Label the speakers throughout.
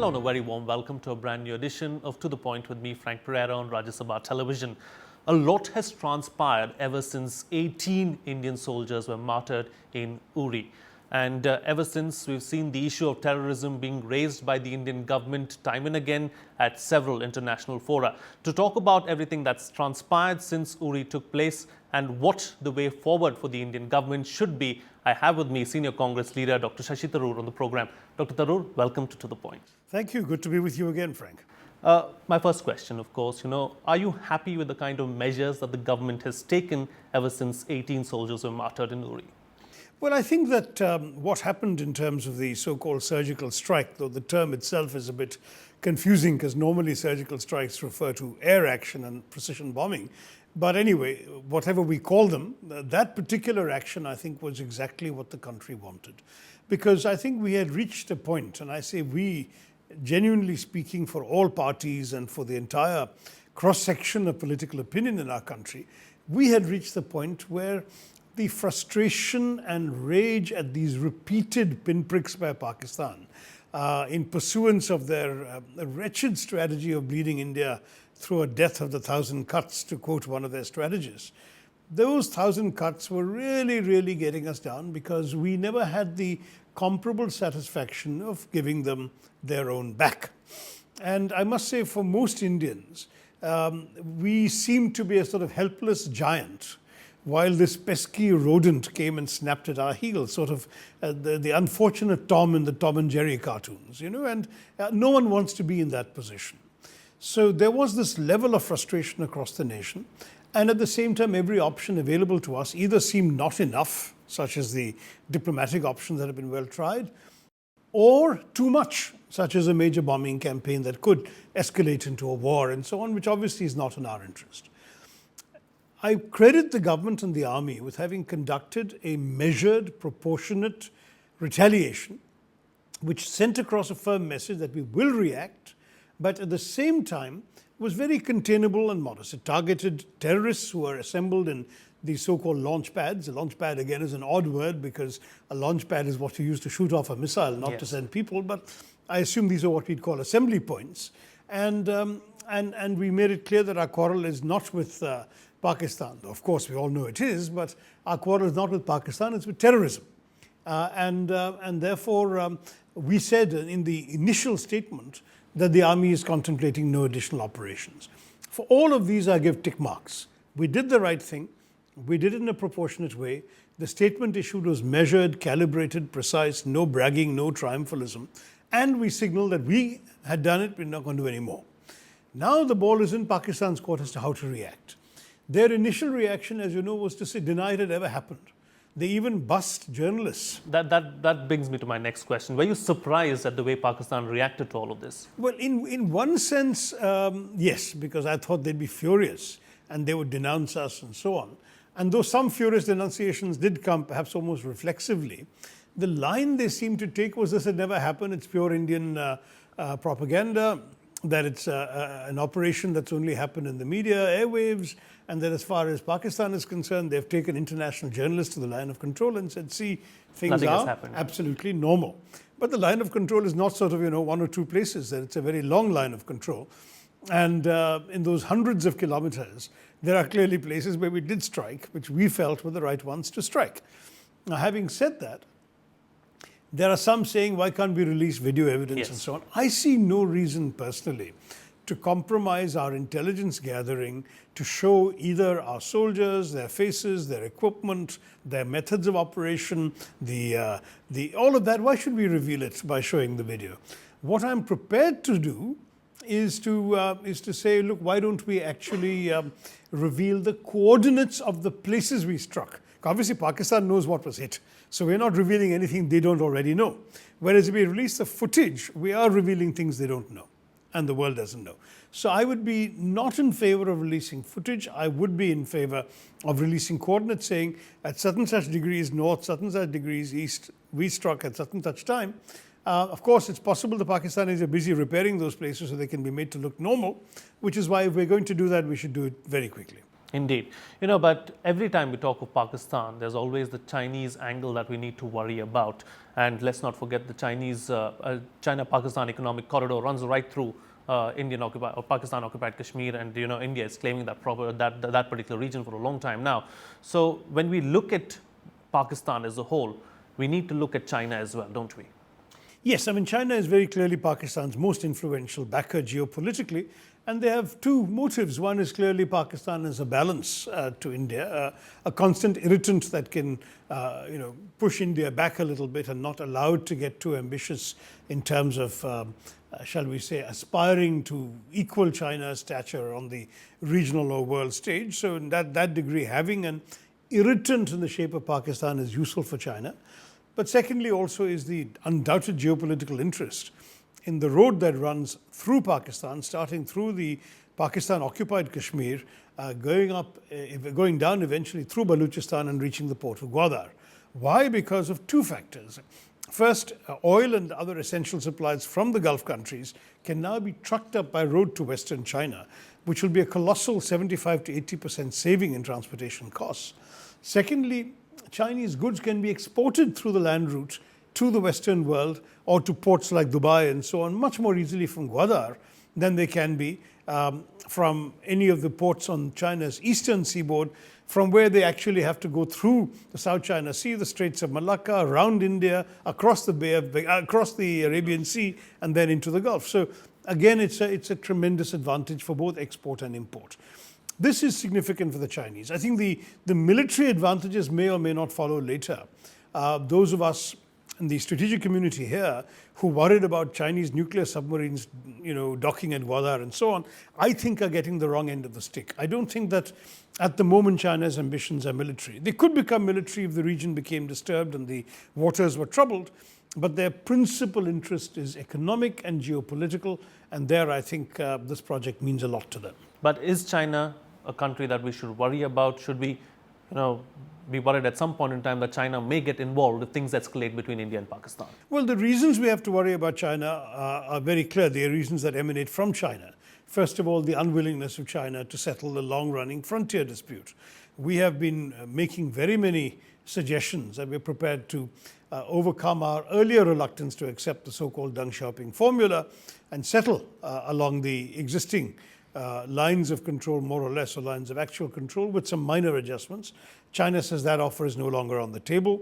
Speaker 1: Hello and a very warm welcome to a brand new edition of To The Point with me, Frank Pereira, on Rajya Sabha television. A lot has transpired ever since 18 Indian soldiers were martyred in Uri. And ever since, we've seen the issue of terrorism being raised by the Indian government time and again at several international fora. To talk about everything that's transpired since Uri took place and what the way forward for the Indian government should be, I have with me senior Congress leader Dr. Shashi Tharoor on the program. Dr. Tharoor, welcome to The Point.
Speaker 2: Thank you. Good to be with you again, Frank.
Speaker 1: My first question, of course, are you happy with the kind of measures that the government has taken ever since 18 soldiers were martyred in Uri?
Speaker 2: Well, I think that what happened in terms of the so-called surgical strike, though the term itself is a bit confusing because normally surgical strikes refer to air action and precision bombing. But anyway, whatever we call them, that particular action, I think, was exactly what the country wanted. Because I think we had reached a point, and I say we, genuinely speaking, for all parties and for the entire cross-section of political opinion in our country, we had reached the point where the frustration and rage at these repeated pinpricks by Pakistan in pursuance of their wretched strategy of bleeding India through a death of the 1,000 cuts, to quote one of their strategists. Those 1,000 cuts were really getting us down because we never had the comparable satisfaction of giving them their own back. And I must say, for most Indians, we seem to be a sort of helpless giant while this pesky rodent came and snapped at our heels, sort of the unfortunate Tom in the Tom and Jerry cartoons, and no one wants to be in that position. So there was this level of frustration across the nation, and at the same time, every option available to us either seemed not enough, such as the diplomatic options that have been well tried, or too much, such as a major bombing campaign that could escalate into a war and so on, which obviously is not in our interest. I credit the government and the army with having conducted a measured, proportionate retaliation, which sent across a firm message that we will react, but at the same time was very containable and modest. It targeted terrorists who are assembled in these so-called launch pads. A launch pad, again, is an odd word because a launch pad is what you use to shoot off a missile, not to send people, but I assume these are what we'd call assembly points. And we made it clear that our quarrel is not with Pakistan. Of course, we all know it is, but our quarrel is not with Pakistan, it's with terrorism. And therefore, we said in the initial statement that the army is contemplating no additional operations. For all of these, I give tick marks. We did the right thing. We did it in a proportionate way. The statement issued was measured, calibrated, precise, no bragging, no triumphalism. And we signaled that we had done it, we're not going to do any more. Now the ball is in Pakistan's court as to how to react. Their initial reaction, as you know, was to say deny it had ever happened. They even bust journalists.
Speaker 1: That brings me to my next question. Were you surprised at the way Pakistan reacted to all of this?
Speaker 2: Well, in one sense, yes, because I thought they'd be furious and they would denounce us and so on. And though some furious denunciations did come, perhaps almost reflexively, the line they seemed to take was this had never happened, it's pure Indian propaganda, that it's an operation that's only happened in the media, airwaves, and that as far as Pakistan is concerned, they've taken international journalists to the line of control and said, see, things are absolutely normal. But the line of control is not sort of, one or two places, that it's a very long line of control. And in those hundreds of kilometers, there are clearly places where we did strike, which we felt were the right ones to strike. Now, having said that, there are some saying, why can't we release video evidence and so on? I see no reason personally to compromise our intelligence gathering to show either our soldiers, their faces, their equipment, their methods of operation, all of that. Why should we reveal it by showing the video? What I'm prepared to do is to say, look, why don't we actually reveal the coordinates of the places we struck? Obviously, Pakistan knows what was hit, so we're not revealing anything they don't already know. Whereas if we release the footage, we are revealing things they don't know, and the world doesn't know. So I would be not in favor of releasing footage. I would be in favor of releasing coordinates saying at such and such degrees north, such and such degrees east, we struck at such and such time. Of course, it's possible the Pakistanis are busy repairing those places so they can be made to look normal, which is why if we're going to do that, we should do it very quickly.
Speaker 1: Indeed. But every time we talk of Pakistan, there's always the Chinese angle that we need to worry about. And let's not forget the China-Pakistan economic corridor runs right through Indian occupied or Pakistan occupied Kashmir, and India is claiming that that particular region for a long time now. So when we look at Pakistan as a whole, we need to look at China as well, don't we?
Speaker 2: Yes, I mean, China is very clearly Pakistan's most influential backer geopolitically, and they have two motives. One is clearly Pakistan as a balance to India, a constant irritant that can, push India back a little bit and not allow it to get too ambitious in terms of, shall we say, aspiring to equal China's stature on the regional or world stage. So in that degree, having an irritant in the shape of Pakistan is useful for China. But secondly also is the undoubted geopolitical interest in the road that runs through Pakistan, starting through the Pakistan-occupied Kashmir, going down eventually through Baluchistan and reaching the port of Gwadar. Why? Because of two factors. First, oil and other essential supplies from the Gulf countries can now be trucked up by road to Western China, which will be a colossal 75 to 80% saving in transportation costs. Secondly, Chinese goods can be exported through the land route to the Western world or to ports like Dubai and so on much more easily from Gwadar than they can be from any of the ports on China's eastern seaboard, from where they actually have to go through the South China Sea, the Straits of Malacca, around India, across the Arabian Sea, and then into the Gulf. So again, it's a tremendous advantage for both export and import. This is significant for the Chinese. I think the military advantages may or may not follow later. Those of us in the strategic community here who worried about Chinese nuclear submarines, docking at Gwadar and so on, I think are getting the wrong end of the stick. I don't think that at the moment China's ambitions are military. They could become military if the region became disturbed and the waters were troubled, but their principal interest is economic and geopolitical, and there I think this project means a lot to them.
Speaker 1: But is China a country that we should worry about? Should we, be worried at some point in time that China may get involved if things escalate between India and Pakistan?
Speaker 2: Well, the reasons we have to worry about China are very clear. They are reasons that emanate from China. First of all, the unwillingness of China to settle the long-running frontier dispute. We have been making very many suggestions that we're prepared to overcome our earlier reluctance to accept the so-called Deng Xiaoping formula and settle along the existing lines of control, more or less, or lines of actual control with some minor adjustments. China says that offer is no longer on the table.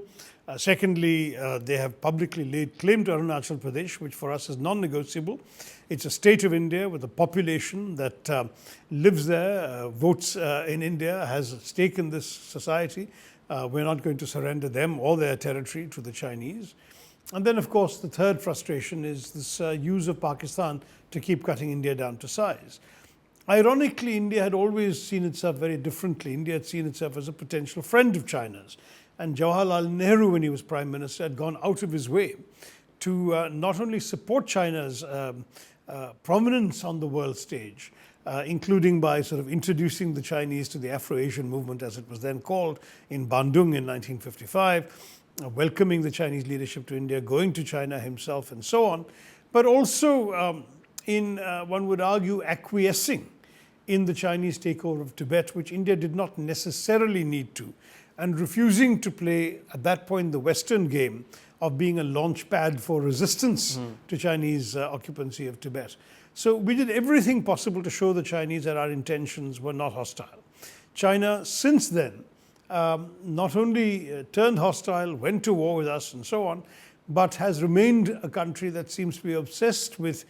Speaker 2: Secondly, they have publicly laid claim to Arunachal Pradesh, which for us is non-negotiable. It's a state of India with a population that lives there, votes in India, has a stake in this society. We're not going to surrender them or their territory to the Chinese. And then, of course, the third frustration is this use of Pakistan to keep cutting India down to size. Ironically, India had always seen itself very differently. India had seen itself as a potential friend of China's. And Jawaharlal Nehru, when he was Prime Minister, had gone out of his way to not only support China's prominence on the world stage, including by sort of introducing the Chinese to the Afro-Asian movement, as it was then called, in Bandung in 1955, welcoming the Chinese leadership to India, going to China himself and so on, but also one would argue, acquiescing in the Chinese takeover of Tibet, which India did not necessarily need to, and refusing to play, at that point, the Western game of being a launch pad for resistance to Chinese occupancy of Tibet. So we did everything possible to show the Chinese that our intentions were not hostile. China, since then, not only turned hostile, went to war with us and so on, but has remained a country that seems to be obsessed with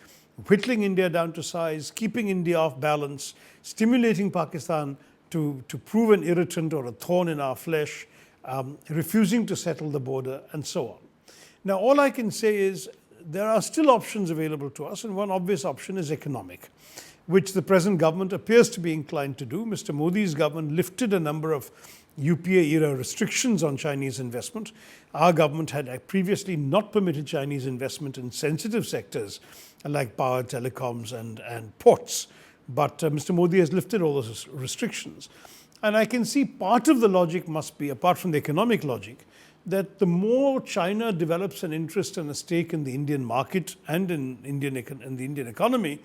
Speaker 2: whittling India down to size, keeping India off balance, stimulating Pakistan to prove an irritant or a thorn in our flesh, refusing to settle the border, and so on. Now, all I can say is there are still options available to us, and one obvious option is economic, which the present government appears to be inclined to do. Mr. Modi's government lifted a number of UPA-era restrictions on Chinese investment. Our government had previously not permitted Chinese investment in sensitive sectors like power, telecoms, and ports. But Mr. Modi has lifted all those restrictions. And I can see part of the logic must be, apart from the economic logic, that the more China develops an interest and a stake in the Indian market and in the Indian economy,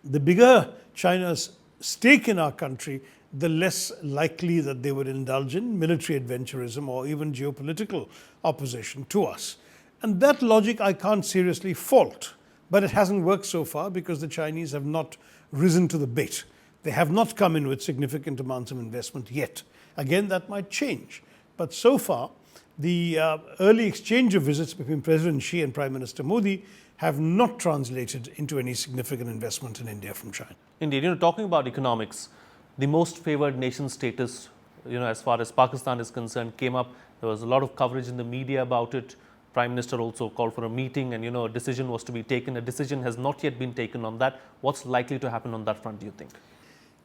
Speaker 2: the bigger China's stake in our country, the less likely that they would indulge in military adventurism or even geopolitical opposition to us. And that logic I can't seriously fault, but it hasn't worked so far because the Chinese have not risen to the bait. They have not come in with significant amounts of investment yet. Again, that might change. But so far, the early exchange of visits between President Xi and Prime Minister Modi have not translated into any significant investment in India from China.
Speaker 1: Indeed, talking about economics, the most favored nation status, as far as Pakistan is concerned, came up. There was a lot of coverage in the media about it. Prime Minister also called for a meeting and, a decision was to be taken. A decision has not yet been taken on that. What's likely to happen on that front, do you think?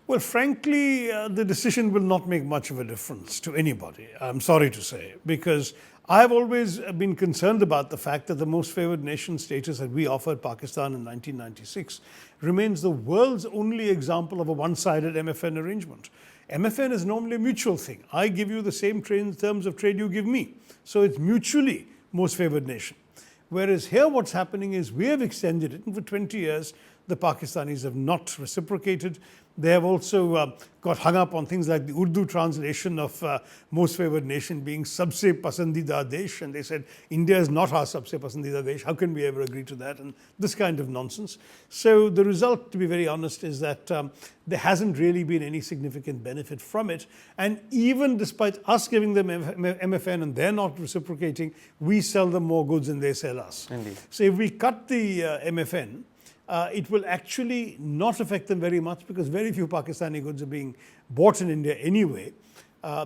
Speaker 2: Well, frankly, the decision will not make much of a difference to anybody, I'm sorry to say, because I've always been concerned about the fact that the most favored nation status that we offered Pakistan in 1996 remains the world's only example of a one-sided MFN arrangement. MFN is normally a mutual thing. I give you the same terms of trade you give me. So it's mutually most favored nation. Whereas here what's happening is we have extended it, and for 20 years the Pakistanis have not reciprocated. They have also got hung up on things like the Urdu translation of most favored nation being Sabse Pasandida Desh, and they said India is not our Sabse Pasandida Desh. How can we ever agree to that? And this kind of nonsense. So the result, to be very honest, is that there hasn't really been any significant benefit from it. And even despite us giving them MFN and they're not reciprocating, we sell them more goods than they sell us.
Speaker 1: Indeed.
Speaker 2: So if we cut the MFN, it will actually not affect them very much because very few Pakistani goods are being bought in India anyway.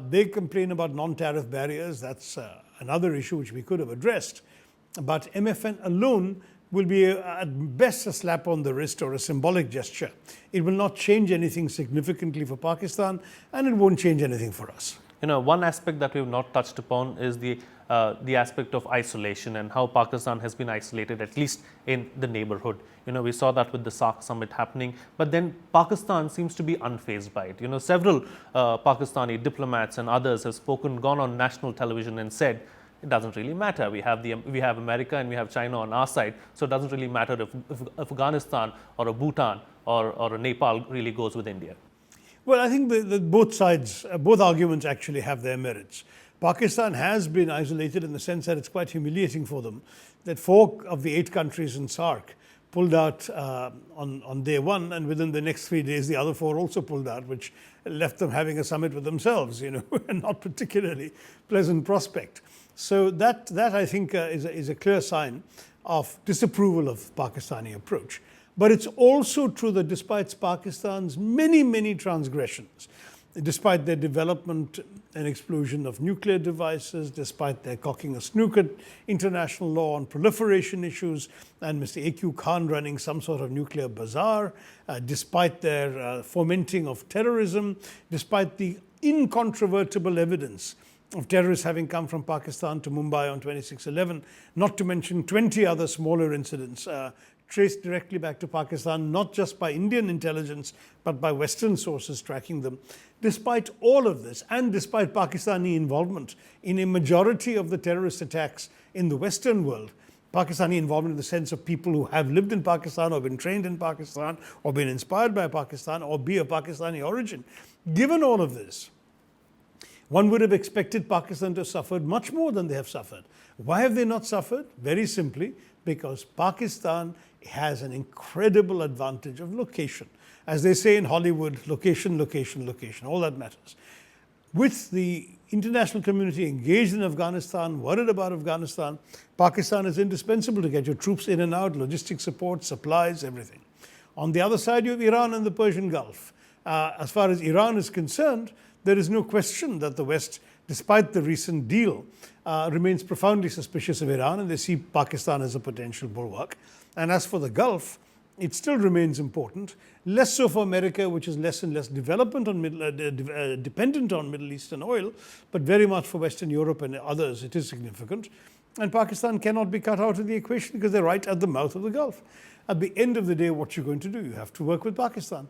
Speaker 2: They complain about non-tariff barriers. That's another issue which we could have addressed. But MFN alone will be at best a slap on the wrist or a symbolic gesture. It will not change anything significantly for Pakistan, and it won't change anything for us.
Speaker 1: One aspect that we have not touched upon is the aspect of isolation and how Pakistan has been isolated, at least in the neighborhood. We saw that with the SAARC summit happening, but then Pakistan seems to be unfazed by it. Several Pakistani diplomats and others have gone on national television and said, it doesn't really matter. We have America and we have China on our side, so it doesn't really matter if Afghanistan or a Bhutan or a Nepal really goes with India.
Speaker 2: Well, I think that both sides, both arguments actually have their merits. Pakistan has been isolated in the sense that it's quite humiliating for them that 4 of the 8 countries in SAARC pulled out on day 1, and within the next 3 days the other 4 also pulled out, which left them having a summit with themselves, and not particularly pleasant prospect. So that I think is a clear sign of disapproval of Pakistani approach. But it's also true that despite Pakistan's many transgressions, despite their development and explosion of nuclear devices, despite their cocking a snook at international law on proliferation issues, and Mr. A.Q. Khan running some sort of nuclear bazaar, despite their fomenting of terrorism, despite the incontrovertible evidence of terrorists having come from Pakistan to Mumbai on 26/11, not to mention 20 other smaller incidents traced directly back to Pakistan, not just by Indian intelligence, but by Western sources tracking them. Despite all of this, and despite Pakistani involvement in a majority of the terrorist attacks in the Western world, Pakistani involvement in the sense of people who have lived in Pakistan or been trained in Pakistan or been inspired by Pakistan or be of Pakistani origin, given all of this, one would have expected Pakistan to have suffered much more than they have suffered. Why have they not suffered? Very simply, because Pakistan has an incredible advantage of location. As they say in Hollywood, location, location, location, all that matters. With the international community engaged in Afghanistan, worried about Afghanistan, Pakistan is indispensable to get your troops in and out, logistic support, supplies, everything. On the other side, you have Iran and the Persian Gulf. As far as Iran is concerned, there is no question that the West, despite the recent deal, remains profoundly suspicious of Iran, and they see Pakistan as a potential bulwark. And as for the Gulf, it still remains important, less so for America, which is less and less dependent on Middle Eastern oil, but very much for Western Europe and others, it is significant. And Pakistan cannot be cut out of the equation because they're right at the mouth of the Gulf. At the end of the day, what you're going to do, you have to work with Pakistan.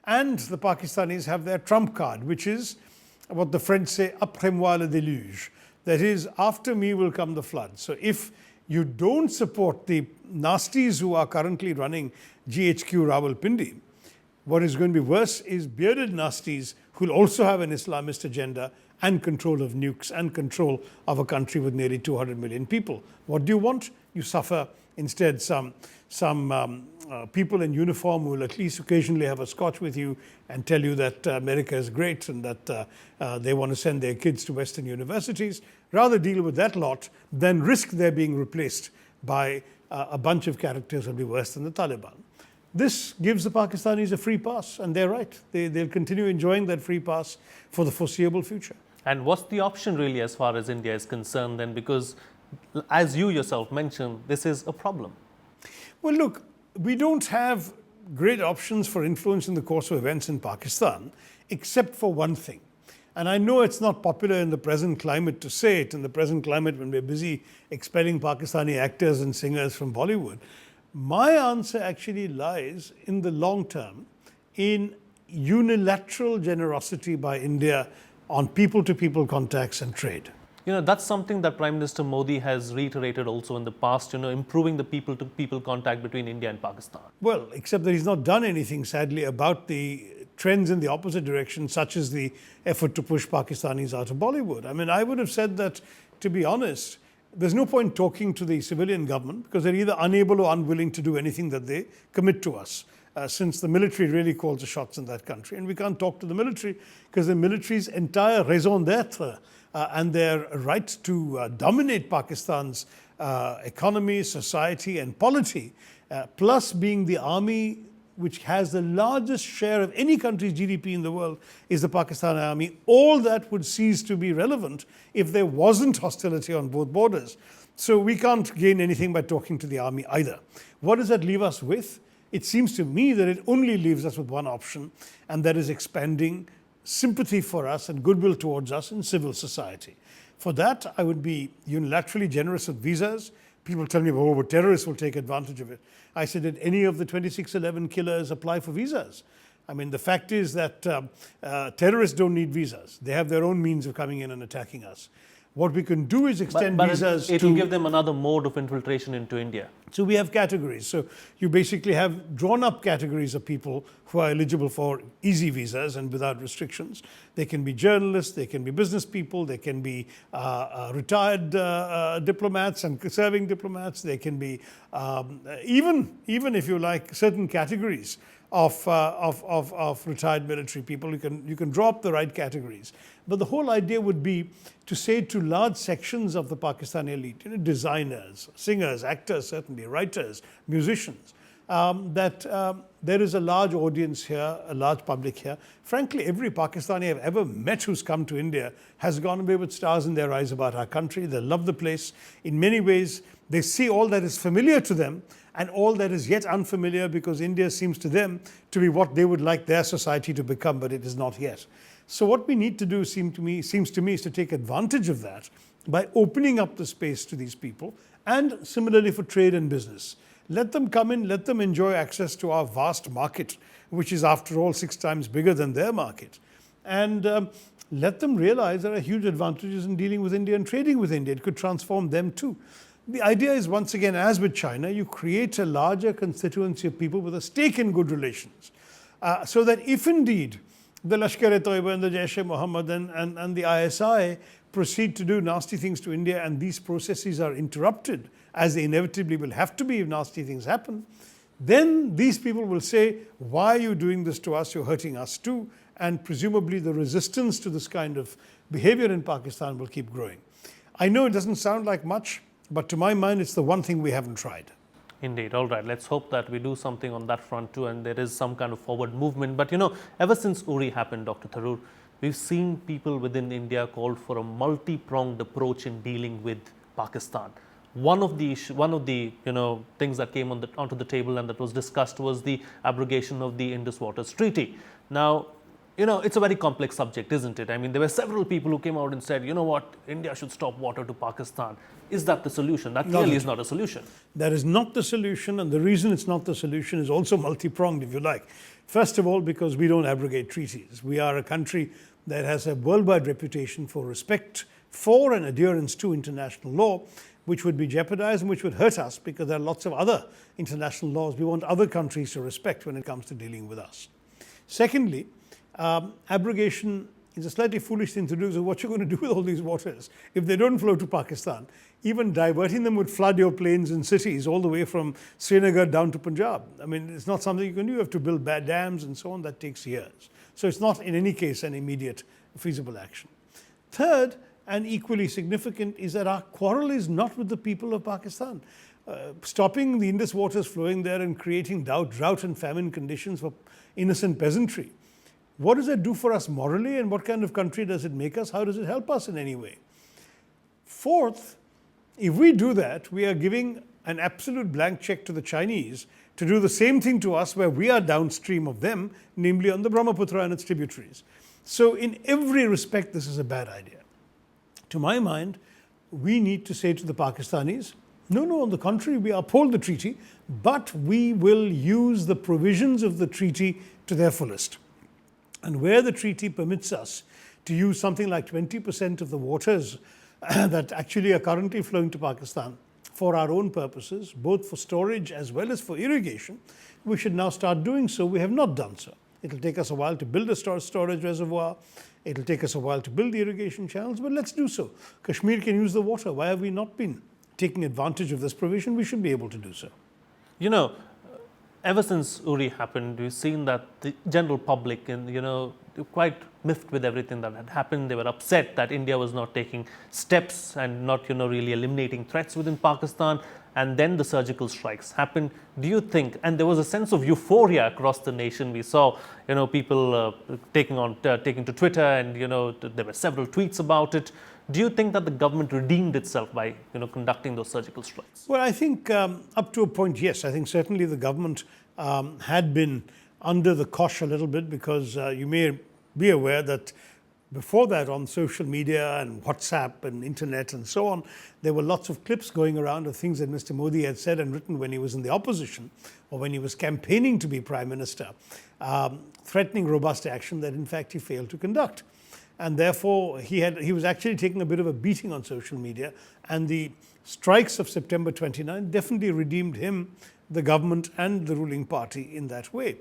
Speaker 2: And the Pakistanis have their trump card, which is what the French say, après moi le déluge. That is, after me will come the flood. So if you don't support the nasties who are currently running GHQ Rawalpindi, What is going to be worse is bearded nasties who will also have an Islamist agenda and control of nukes and control of a country with nearly 200 million people. What do you want? You suffer instead some people in uniform who will at least occasionally have a scotch with you and tell you that America is great and that they want to send their kids to Western universities. Rather deal with that lot than risk their being replaced by a bunch of characters who will be worse than the Taliban. This gives the Pakistanis a free pass, and they're right. They'll continue enjoying that free pass for the foreseeable future.
Speaker 1: And what's the option really as far as India is concerned then? Because as you yourself mentioned, this is a problem.
Speaker 2: Well, look, we don't have great options for influence in the course of events in Pakistan, except for one thing. And I know it's not popular in the present climate to say it, in the present climate when we're busy expelling Pakistani actors and singers from Bollywood. My answer actually lies in the long term in unilateral generosity by India on people-to-people contacts and trade.
Speaker 1: That's something that Prime Minister Modi has reiterated also in the past, improving the people-to-people contact between India and Pakistan.
Speaker 2: Well, except that he's not done anything, sadly, about the trends in the opposite direction, such as the effort to push Pakistanis out of Bollywood. I mean, I would have said that, to be honest, there's no point talking to the civilian government because they're either unable or unwilling to do anything that they commit to us. Since the military really calls the shots in that country. And we can't talk to the military because the military's entire raison d'etre and their right to dominate Pakistan's economy, society and polity, plus being the army which has the largest share of any country's GDP in the world, is the Pakistani army. All that would cease to be relevant if there wasn't hostility on both borders. So we can't gain anything by talking to the army either. What does that leave us with? It seems to me that it only leaves us with one option, and that is expanding sympathy for us and goodwill towards us in civil society. For that, I would be unilaterally generous with visas. People tell me, oh, but terrorists will take advantage of it. I said, did any of the 2611 killers apply for visas? I mean, the fact is that terrorists don't need visas. They have their own means of coming in and attacking us. What we can do is extend visas
Speaker 1: it will give them another mode of infiltration into India.
Speaker 2: So we have categories. So you basically have drawn up categories of people who are eligible for easy visas and without restrictions. They can be journalists, they can be business people, they can be retired diplomats and serving diplomats. They can be even if you like certain categories of retired military people. You can draw up the right categories. But the whole idea would be to say to large sections of the Pakistani elite, designers, singers, actors, certainly, writers, musicians, that there is a large audience here, a large public here. Frankly, every Pakistani I've ever met who's come to India has gone away with stars in their eyes about our country. They love the place. In many ways, they see all that is familiar to them and all that is yet unfamiliar, because India seems to them to be what they would like their society to become, but it is not yet. So what we need to do, seems to me, is to take advantage of that by opening up the space to these people, and similarly for trade and business. Let them come in, let them enjoy access to our vast market, which is after all 6 times bigger than their market. And let them realize there are huge advantages in dealing with India and trading with India. It could transform them too. The idea is, once again, as with China, you create a larger constituency of people with a stake in good relations. So that if indeed the Lashkar-e-Toiba and the Jaish-e-Mohammed and the ISI proceed to do nasty things to India, and these processes are interrupted, as they inevitably will have to be if nasty things happen, then these people will say, why are you doing this to us? You're hurting us too. And presumably the resistance to this kind of behavior in Pakistan will keep growing. I know it doesn't sound like much, but to my mind, it's the one thing we haven't tried.
Speaker 1: Indeed. All right. Let's hope that we do something on that front too, and there is some kind of forward movement. But ever since Uri happened, Dr. Tharoor, we've seen people within India call for a multi-pronged approach in dealing with Pakistan. One of the things that came onto the table and that was discussed was the abrogation of the Indus Waters Treaty. Now, it's a very complex subject, isn't it? I mean, there were several people who came out and said, you know what, India should stop water to Pakistan. Is that the solution? That clearly is not a solution.
Speaker 2: That is not the solution, and the reason it's not the solution is also multi-pronged, if you like. First of all, because we don't abrogate treaties. We are a country that has a worldwide reputation for respect for and adherence to international law, which would be jeopardized and which would hurt us, because there are lots of other international laws we want other countries to respect when it comes to dealing with us. Secondly, abrogation is a slightly foolish thing to do. So what you're going to do with all these waters, if they don't flow to Pakistan, even diverting them would flood your plains and cities all the way from Srinagar down to Punjab. I mean, it's not something you can do. You have to build bad dams and so on. That takes years. So it's not in any case an immediate feasible action. Third, and equally significant, is that our quarrel is not with the people of Pakistan. Stopping the Indus waters flowing there and creating drought and famine conditions for innocent peasantry. What does that do for us morally, and what kind of country does it make us? How does it help us in any way? Fourth, if we do that, we are giving an absolute blank check to the Chinese to do the same thing to us where we are downstream of them, namely on the Brahmaputra and its tributaries. So in every respect, this is a bad idea. To my mind, we need to say to the Pakistanis, no, on the contrary, we uphold the treaty, but we will use the provisions of the treaty to their fullest. And where the treaty permits us to use something like 20% of the waters that actually are currently flowing to Pakistan for our own purposes, both for storage as well as for irrigation, we should now start doing so. We have not done so. It'll take us a while to build a storage reservoir. It'll take us a while to build the irrigation channels, but let's do so. Kashmir can use the water. Why have we not been taking advantage of this provision? We should be able to do so.
Speaker 1: You know, ever since Uri happened, we've seen that the general public and, quite miffed with everything that had happened. They were upset that India was not taking steps and not, really eliminating threats within Pakistan. And then the surgical strikes happened. Do you think, and there was a sense of euphoria across the nation. We saw, people taking to Twitter, and, there were several tweets about it. Do you think that the government redeemed itself by, conducting those surgical strikes?
Speaker 2: Well, I think up to a point, yes. I think certainly the government had been under the cosh a little bit, because you may be aware that before that, on social media and WhatsApp and internet and so on, there were lots of clips going around of things that Mr. Modi had said and written when he was in the opposition or when he was campaigning to be Prime Minister, threatening robust action that in fact he failed to conduct. And therefore, he was actually taking a bit of a beating on social media, and the strikes of September 29 definitely redeemed him, the government and the ruling party in that way.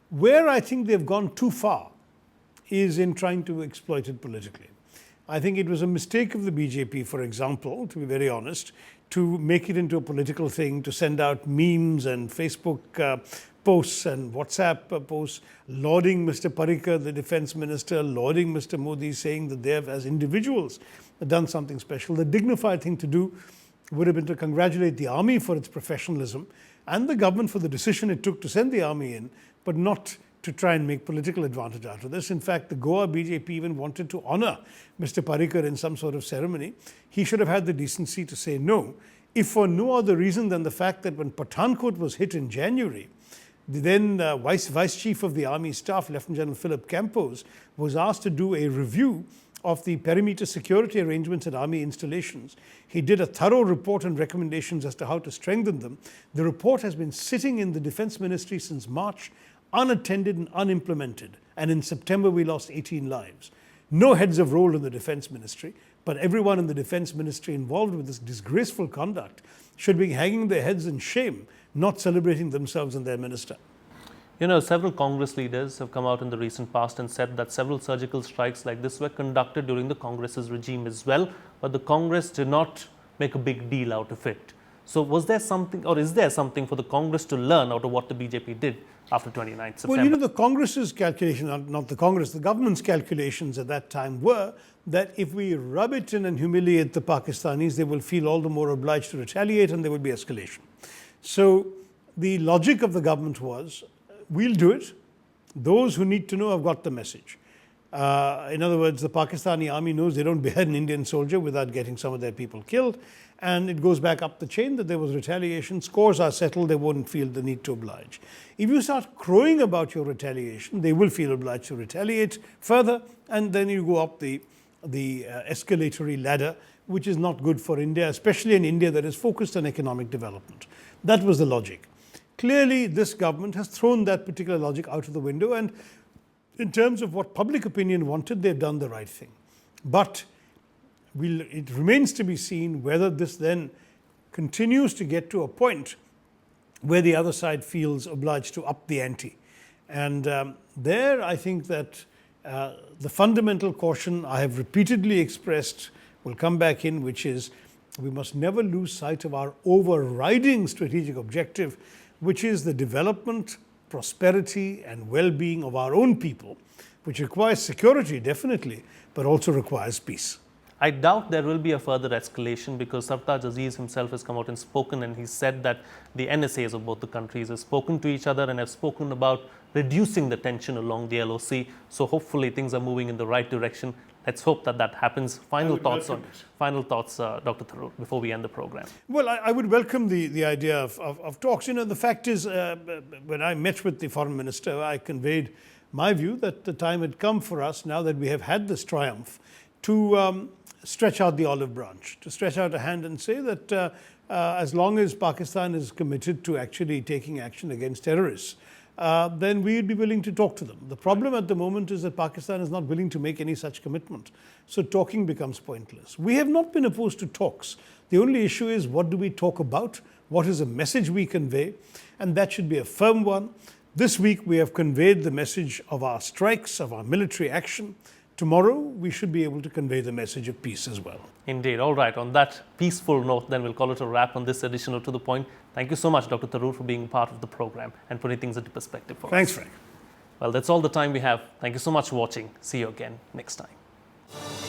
Speaker 2: Where I think they've gone too far is in trying to exploit it politically. I think it was a mistake of the BJP, for example, to be very honest, to make it into a political thing, to send out memes and Facebook posts and WhatsApp posts lauding Mr. Parekh, the defense minister, lauding Mr. Modi, saying that they have, as individuals, done something special. The dignified thing to do would have been to congratulate the army for its professionalism and the government for the decision it took to send the army in, but not to try and make political advantage out of this. In fact, the Goa BJP even wanted to honor Mr. Parekh in some sort of ceremony. He should have had the decency to say no, if for no other reason than the fact that when Pathankot was hit in January, the then Vice Chief of the Army Staff, Lieutenant General Philip Campos, was asked to do a review of the perimeter security arrangements at army installations. He did a thorough report and recommendations as to how to strengthen them. The report has been sitting in the Defense Ministry since March, unattended and unimplemented. And in September, we lost 18 lives. No heads of role in the Defense Ministry, but everyone in the Defense Ministry involved with this disgraceful conduct should be hanging their heads in shame, not celebrating themselves and their minister.
Speaker 1: Several Congress leaders have come out in the recent past and said that several surgical strikes like this were conducted during the Congress's regime as well, but the Congress did not make a big deal out of it. So was there something, or is there something for the Congress to learn out of what the BJP did after 29th September?
Speaker 2: Well, the Congress's calculation, not the Congress, the government's calculations at that time were that if we rub it in and humiliate the Pakistanis, they will feel all the more obliged to retaliate and there will be escalation. So the logic of the government was, we'll do it. Those who need to know have got the message. In other words, the Pakistani army knows they don't behead an Indian soldier without getting some of their people killed. And it goes back up the chain that there was retaliation. Scores are settled. They won't feel the need to oblige. If you start crowing about your retaliation, they will feel obliged to retaliate further. And then you go up the escalatory ladder, which is not good for India, especially in India that is focused on economic development. That was the logic. Clearly, this government has thrown that particular logic out of the window, and in terms of what public opinion wanted, they've done the right thing. But it remains to be seen whether this then continues to get to a point where the other side feels obliged to up the ante. And there I think that the fundamental caution I have repeatedly expressed will come back in, which is we must never lose sight of our overriding strategic objective, which is the development, prosperity and well-being of our own people, which requires security definitely, but also requires peace.
Speaker 1: I doubt there will be a further escalation because Sartaj Aziz himself has come out and spoken, and he said that the NSAs of both the countries have spoken to each other and have spoken about reducing the tension along the LOC. So hopefully things are moving in the right direction. Let's hope that that happens. Final thoughts, Dr. Tharoor, before we end the program.
Speaker 2: Well, I would welcome the idea of talks. You know, the fact is, when I met with the foreign minister, I conveyed my view that the time had come for us, now that we have had this triumph, to stretch out the olive branch, to stretch out a hand and say that as long as Pakistan is committed to actually taking action against terrorists, then we would be willing to talk to them. The problem at the moment is that Pakistan is not willing to make any such commitment. So talking becomes pointless. We have not been opposed to talks. The only issue is, what do we talk about? What is the message we convey? And that should be a firm one. This week we have conveyed the message of our strikes, of our military action. Tomorrow we should be able to convey the message of peace as well.
Speaker 1: Indeed. All right. On that peaceful note, then we'll call it a wrap on this edition of To The Point. Thank you so much, Dr. Tharoor, for being part of the program and putting things into perspective for us.
Speaker 2: Thanks, Frank.
Speaker 1: Well, that's all the time we have. Thank you so much for watching. See you again next time.